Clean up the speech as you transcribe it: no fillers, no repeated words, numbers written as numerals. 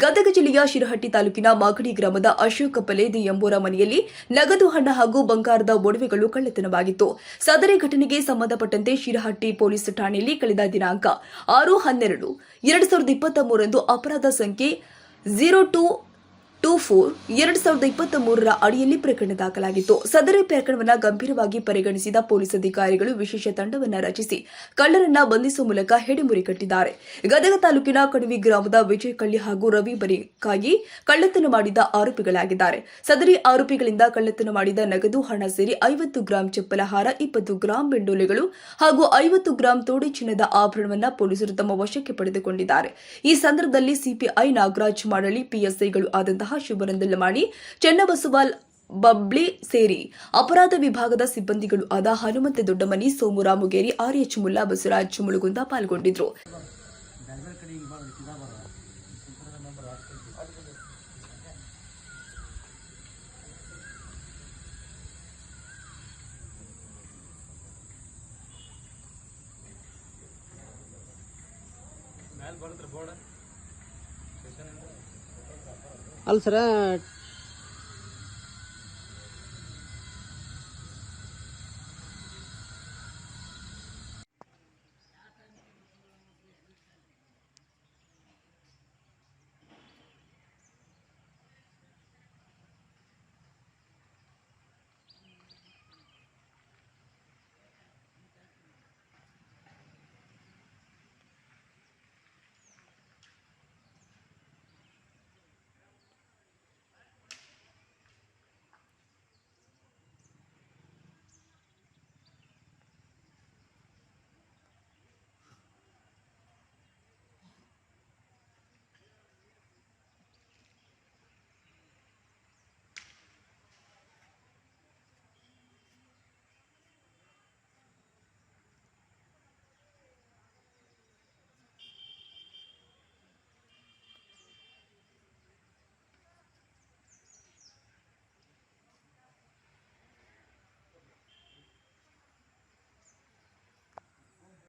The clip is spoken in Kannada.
ಗದಗ ಜಿಲ್ಲೆಯ ಶಿರಹಟ್ಟಿ ತಾಲೂಕಿನ ಮಾಗಡಿ ಗ್ರಾಮದ ಅಶೋಕ್ ಪಲೇದಿ ಎಂಬುವರ ಮನೆಯಲ್ಲಿ ನಗದು ಹಣ ಹಾಗೂ ಬಂಗಾರದ ಒಡವೆಗಳು ಕಳ್ಳತನವಾಗಿತ್ತು. ಸದರಿ ಘಟನೆಗೆ ಸಂಬಂಧಪಟ್ಟಂತೆ ಶಿರಹಟ್ಟಿ ಪೊಲೀಸ್ ಠಾಣೆಯಲ್ಲಿ ಕಳೆದ ದಿನಾಂಕ 6/12/2023 ಅಪರಾಧ ಸಂಖ್ಯೆ 0224/2023 ಅಡಿಯಲ್ಲಿ ಪ್ರಕರಣ ದಾಖಲಾಗಿತ್ತು. ಸದರಿ ಪ್ರಕರಣವನ್ನು ಗಂಭೀರವಾಗಿ ಪರಿಗಣಿಸಿದ ಪೊಲೀಸ್ ಅಧಿಕಾರಿಗಳು ವಿಶೇಷ ತಂಡವನ್ನು ರಚಿಸಿ ಕಳ್ಳರನ್ನ ಬಂಧಿಸುವ ಮೂಲಕ ಹೆಡೆಮುರಿ ಕಟ್ಟಿದ್ದಾರೆ. ಗದಗ ತಾಲೂಕಿನ ಕಣವಿ ಗ್ರಾಮದ ವಿಜಯ್ ಕಳ್ಳಿ ಹಾಗೂ ರವಿ ಬರಿಕಾಗಿ ಕಳ್ಳತನ ಮಾಡಿದ ಆರೋಪಿಗಳಾಗಿದ್ದಾರೆ. ಸದರಿ ಆರೋಪಿಗಳಿಂದ ಕಳ್ಳತನ ಮಾಡಿದ ನಗದು ಹಣ ಸೇರಿ 50 ಗ್ರಾಂ ಚಪ್ಪಲ ಹಾರ, 20 ಗ್ರಾಂ ಬೆಂಡೋಲೆಗಳು ಹಾಗೂ 50 ಗ್ರಾಂ ತೋಡಿ ಚಿನ್ನದ ಆಭರಣವನ್ನು ಪೊಲೀಸರು ತಮ್ಮ ವಶಕ್ಕೆ ಪಡೆದುಕೊಂಡಿದ್ದಾರೆ. ಈ ಸಂದರ್ಭದಲ್ಲಿ ಸಿಪಿಐ ನಾಗರಾಜ್ ಮಾಡಳಿ, ಪಿಎಸ್ಐಗಳು ಆದಂತಹ ಶುಭರಂದಲಮಾಡಿ, ಚನ್ನಬಸವ ಬಬ್ಲಿ ಸೇರಿ ಅಪರಾಧ ವಿಭಾಗದ ಸಿಬ್ಬಂದಿಗಳು ಆದ ಹನುಮಂತ ದೊಡ್ಡಮನಿ, ಸೋಮು ರಾಮುಗೇರಿ, ಆರ್ಎಚ್ ಮುಲ್ಲಾ, ಬಸವರಾಜ್ ಮುಳುಗುಂದ ಪಾಲ್ಗೊಂಡಿದ್ದರು. ಅಲ್ಲ ಸರ